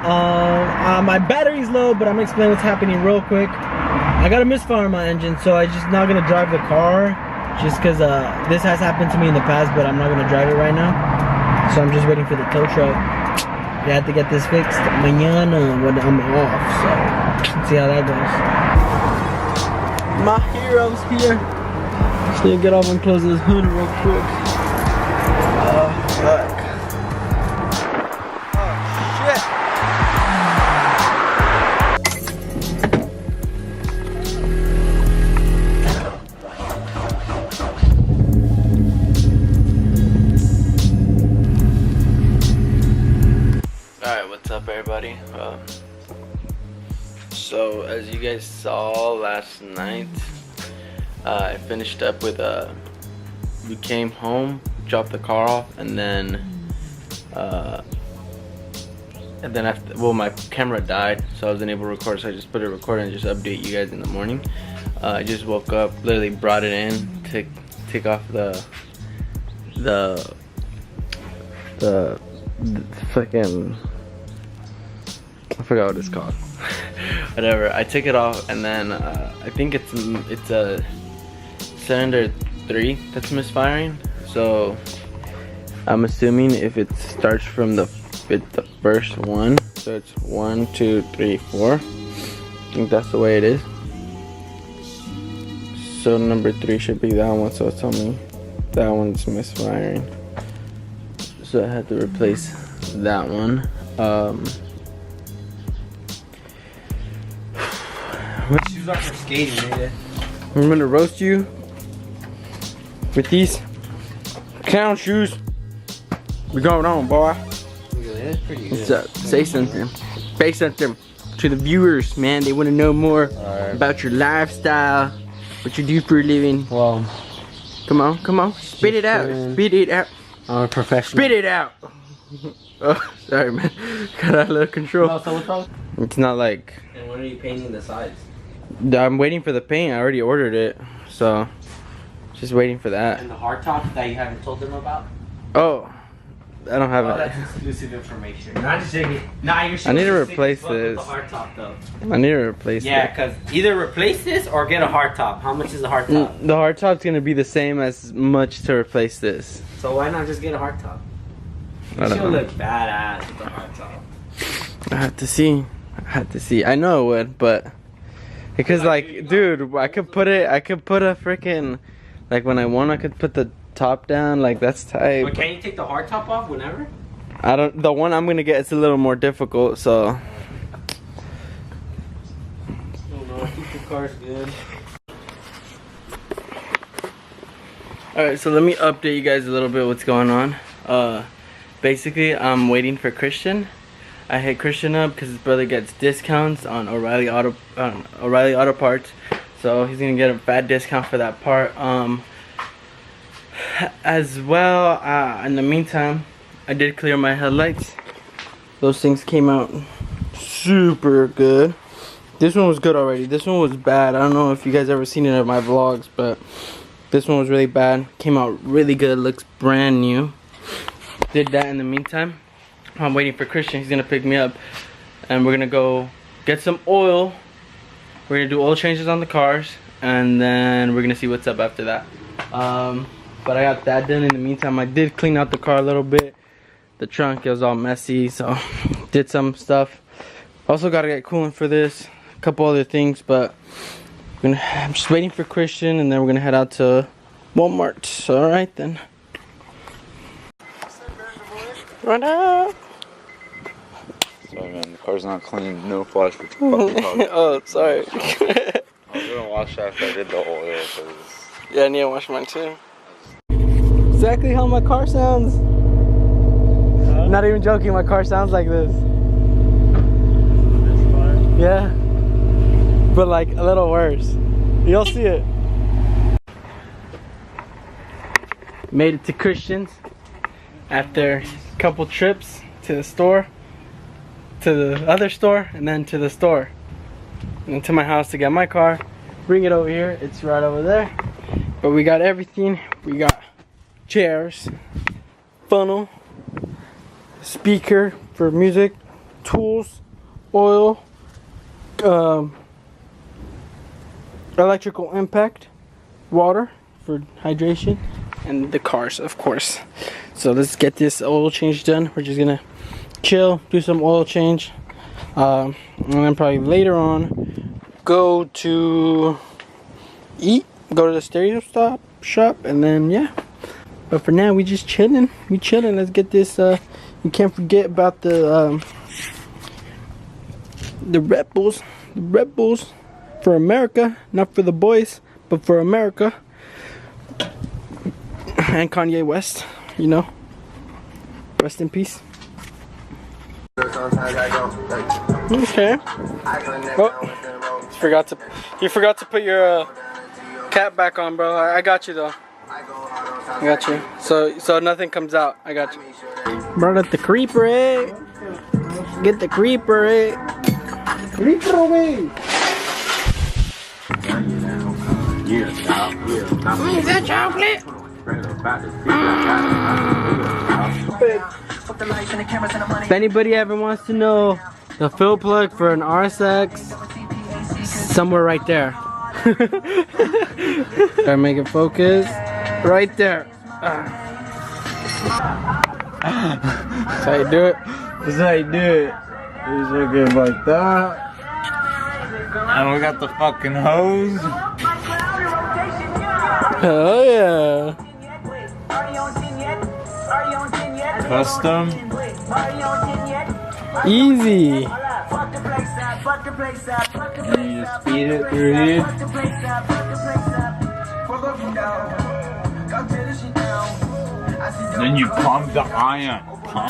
My battery's low, but I'm gonna explain what's happening real quick. I got a misfire on my engine, so I'm just not gonna drive the car, just because this has happened to me in the past, but I'm not gonna drive it right now. So I'm just waiting for the tow truck. I have to get this fixed mañana when I'm off, so let's see how that goes. My hero's here. Just need to get off and close this hood real quick. Fuck. Alright, what's up everybody? So as you guys saw last night, I finished up with we came home, dropped the car off, and then after, well, my camera died, so I wasn't able to record, so I just put it recording and just update you guys in the morning. I just woke up, literally brought it in, take off the fucking, I forgot what it's called. Whatever. I took it off, and then I think it's a cylinder 3 that's misfiring. So I'm assuming if it starts from the first one, so it's 1, 2, 3, 4. I think that's the way it is. So number 3 should be that one. So it's telling me that one's misfiring. So I had to replace that one. Shoes are for skating, nigga. I'm gonna roast you with these clown shoes. We going on, boy. That's pretty good. What's up? Say something. Say something to the viewers, man. They want to know more about your lifestyle, what you do for a living. Well, come on. Spit it out. Spit it out. I'm a professional. Spit it out. Oh, sorry, man. Got out of little control. No, so what's wrong? It's not like. And when are you painting the sides? I'm waiting for the paint. I already ordered it, so just waiting for that. And the hard top that you haven't told them about? Oh, I don't have it. That's exclusive information. Not just joking. Nah, you're. I need to replace this. With the hard top though. I need to replace it. Yeah, because either replace this or get a hard top. How much is the hard top? The hard top's gonna be the same as much to replace this. So why not just get a hard top? I don't know. Look badass with the hard top. I have to see. I know it would, but because like, dude, I could put a freaking, like when I want, I could put the top down. Like that's tight. But can you take the hard top off whenever? I don't. The one I'm gonna get is a little more difficult, so. I don't know. I think the car's good. Alright, so let me update you guys a little bit what's going on. Basically, I'm waiting for Christian. I hit Christian up because his brother gets discounts on O'Reilly Auto Parts, so he's gonna get a fat discount for that part. As well, in the meantime, I did clear my headlights. Those things came out super good. This one was good already. This one was bad. I don't know if you guys ever seen it in my vlogs, but this one was really bad. Came out really good. Looks brand new. Did that in the meantime. I'm waiting for Christian. He's gonna pick me up, and we're gonna go get some oil. We're gonna do oil changes on the cars, and then we're gonna see what's up after that. But I got that done in the meantime. I did clean out the car a little bit. The trunk, it was all messy, so did some stuff. Also gotta get coolant for this. A couple other things, but I'm just waiting for Christian, and then we're gonna head out to Walmart. All right then. Run up. Sorry man, the car's not clean. No flush. Oh, sorry. I was gonna wash after I did the oil. Yeah, I need to wash mine too. Exactly how my car sounds. Huh? Not even joking, my car sounds like this. Yeah. But like a little worse. You'll see it. Made it to Christian's after a couple trips to the store, to the other store, and then to the store, and then to my house to get my car, bring it over here. It's right over there. But we got everything. We got chairs, funnel, speaker for music, tools, oil, electrical impact, water for hydration, and the cars, of course. So let's get this oil change done. We're just gonna chill, do some oil change, and then probably later on go to eat, go to the stereo shop, and then yeah. But for now, we just chilling. We chilling. Let's get this. You can't forget about the Red Bulls. The Red Bulls for America, not for the boys, but for America. And Kanye West, you know. Rest in peace. Okay. Oh, you forgot to put your cap back on, bro. I got you though. I got you. So nothing comes out. I got you. Brought up the creeper, eh? Get the creeper, eh? Creeper away. Is that chocolate? If anybody ever wants to know the fill plug for an RSX, somewhere right there. Gotta make it focus. Right there. That's how you do it. That's how you do it. Just looking like that. And we got the fucking hose. Oh yeah. Custom. Easy. And you just feed it through here. Then you pump the iron. Okay.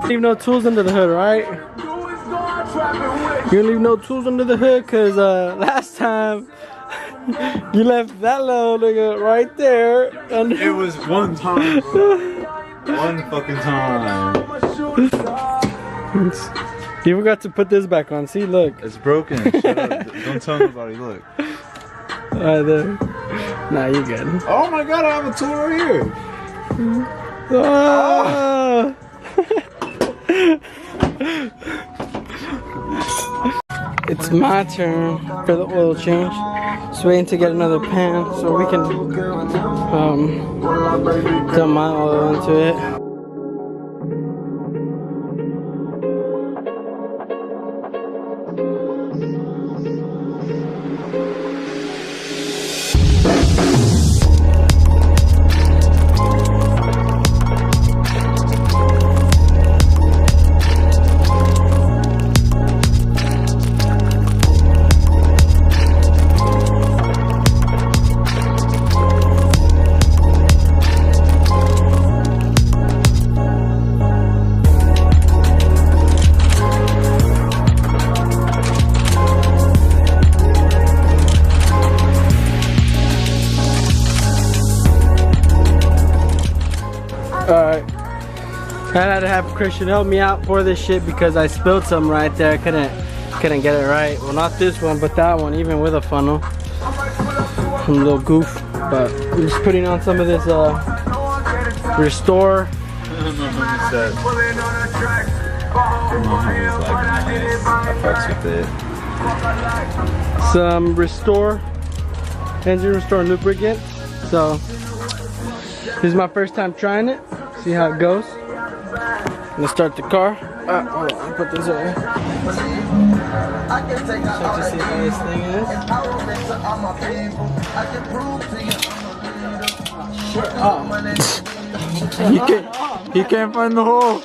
Leave no tools under the hood, right? You leave no tools under the hood, cause last time you left that little nigga right there. It was one time, bro. One fucking time. You forgot to put this back on. See, look. It's broken. Shut up. Don't tell nobody. Look. Right there. Nah, you good. Oh my god, I have a tool right here. Oh. It's my turn for the oil change. Just waiting to get another pan so we can dump my oil into it. Alright, I had to have Christian help me out for this shit because I spilled some right there. Couldn't get it right. Well, not this one, but that one, even with a funnel. Some little goof, but I'm just putting on some of this Restore. Some Restore, engine restore and lubricant. So this is my first time trying it. See how it goes. Let's start the car. Hold on, put this away. Check to see how this thing is. He can't find the hole.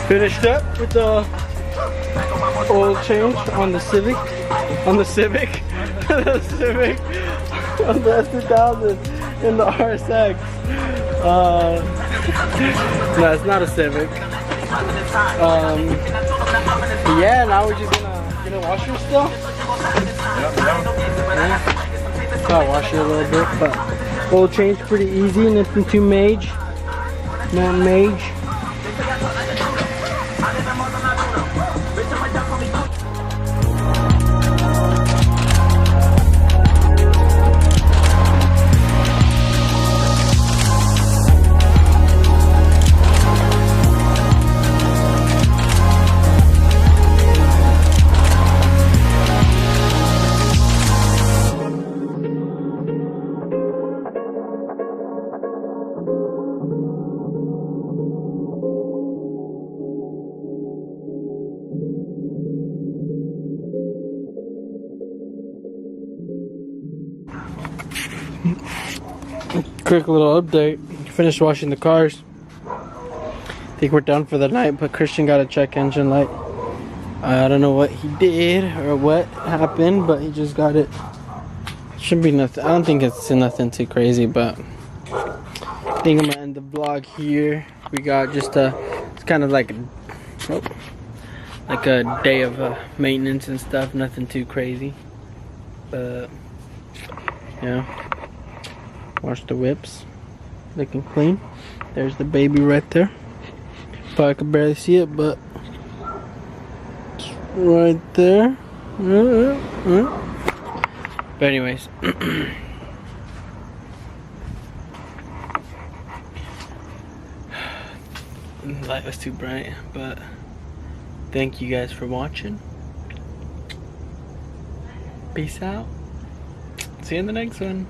Finished up with the oil change on the Civic. On the Civic? The Civic. On the S2000 in the RSX. No, it's not a Civic. Yeah, now we're just gonna wash her still. Yeah. Gotta wash it a little bit, but oil change pretty easy, nothing too major. Not major. Quick little update. Finished washing the cars. I think we're done for the night, but Christian got a check engine light. I don't know what he did or what happened, but he just got it. Shouldn't be nothing. I don't think it's nothing too crazy, but I think I'm gonna end the vlog here. We got just it's kind of like a day of maintenance and stuff. Nothing too crazy, but yeah. Wash the whips, looking clean. There's the baby right there. Probably could barely see it, but it's right there. But anyways, the light was too bright, but thank you guys for watching. Peace out. See you in the next one.